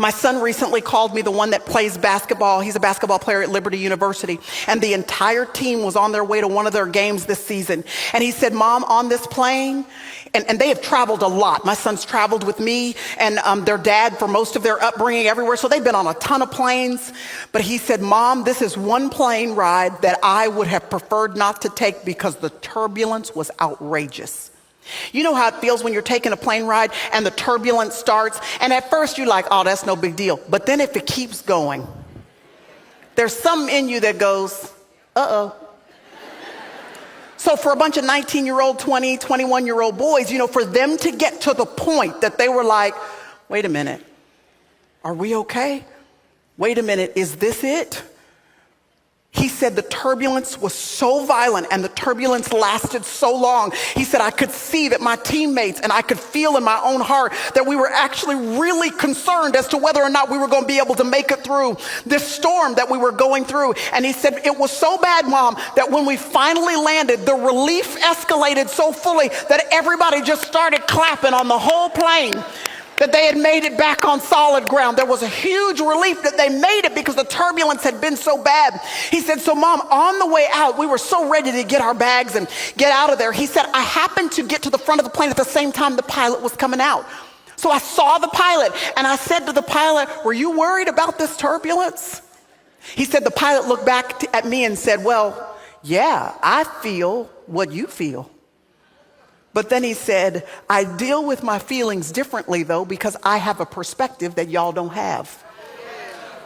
My son recently called me, the one that plays basketball. He's a basketball player at Liberty University. And the entire team was on their way to one of their games this season. And he said, Mom, on this plane, and they have traveled a lot. My son's traveled with me and their dad for most of their upbringing everywhere. So they've been on a ton of planes. But he said, Mom, this is one plane ride that I would have preferred not to take because the turbulence was outrageous. You know how it feels when you're taking a plane ride and the turbulence starts, and at first you're like, oh, that's no big deal. But then if it keeps going, there's something in you that goes, uh-oh. So for a bunch of 19-year-old, 20, 21-year-old boys, for them to get to the point that they were like, wait a minute, are we okay? Wait a minute, is this it? He said the turbulence was so violent and the turbulence lasted so long. He said, I could see that my teammates and I could feel in my own heart that we were actually really concerned as to whether or not we were going to be able to make it through this storm that we were going through. And he said, it was so bad, Mom, that when we finally landed, the relief escalated so fully that everybody just started clapping on the whole plane, that they had made it back on solid ground. There was a huge relief that they made it because the turbulence had been so bad. He said, so Mom, on the way out, we were so ready to get our bags and get out of there. He said, I happened to get to the front of the plane at the same time the pilot was coming out. So I saw the pilot and I said to the pilot, were you worried about this turbulence? He said, the pilot looked back at me and said, well, yeah, I feel what you feel. But then he said, I deal with my feelings differently, though, because I have a perspective that y'all don't have.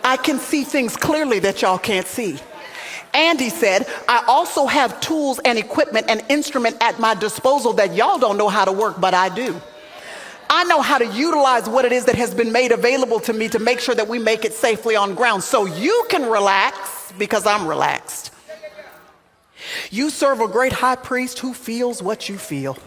I can see things clearly that y'all can't see. And he said, I also have tools and equipment and instrument at my disposal that y'all don't know how to work, but I do. I know how to utilize what it is that has been made available to me to make sure that we make it safely on ground. So you can relax because I'm relaxed. You serve a great high priest who feels what you feel.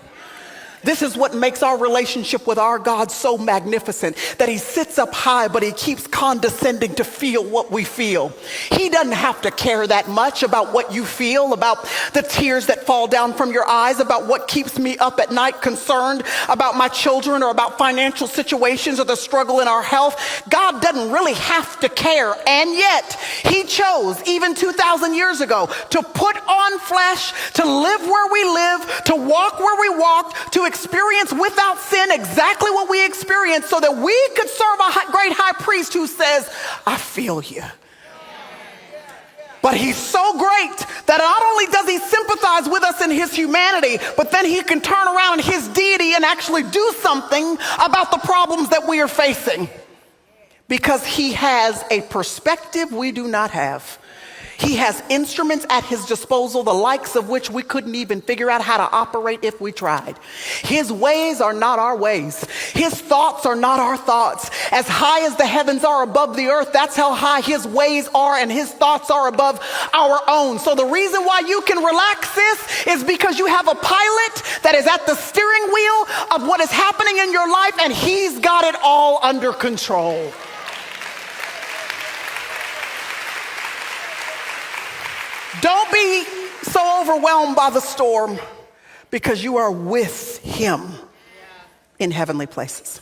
This is what makes our relationship with our God so magnificent, that he sits up high, but he keeps condescending to feel what we feel. He doesn't have to care that much about what you feel, about the tears that fall down from your eyes, about what keeps me up at night concerned about my children or about financial situations or the struggle in our health. God doesn't really have to care. And yet he chose, even 2,000 years ago, to put on flesh, to live where we live, to walk where we walked, to experience without sin exactly what we experienced so that we could serve a great high priest who says, I feel you. But he's so great that not only does he sympathize with us in his humanity, but then he can turn around in his deity and actually do something about the problems that we are facing. Because he has a perspective we do not have. He has instruments at his disposal, the likes of which we couldn't even figure out how to operate if we tried. His ways are not our ways. His thoughts are not our thoughts. As high as the heavens are above the earth, that's how high his ways are, and his thoughts are above our own. So the reason why you can relax this is because you have a pilot that is at the steering wheel of what is happening in your life, and he's got it all under control. Don't be so overwhelmed by the storm, because you are with him in heavenly places.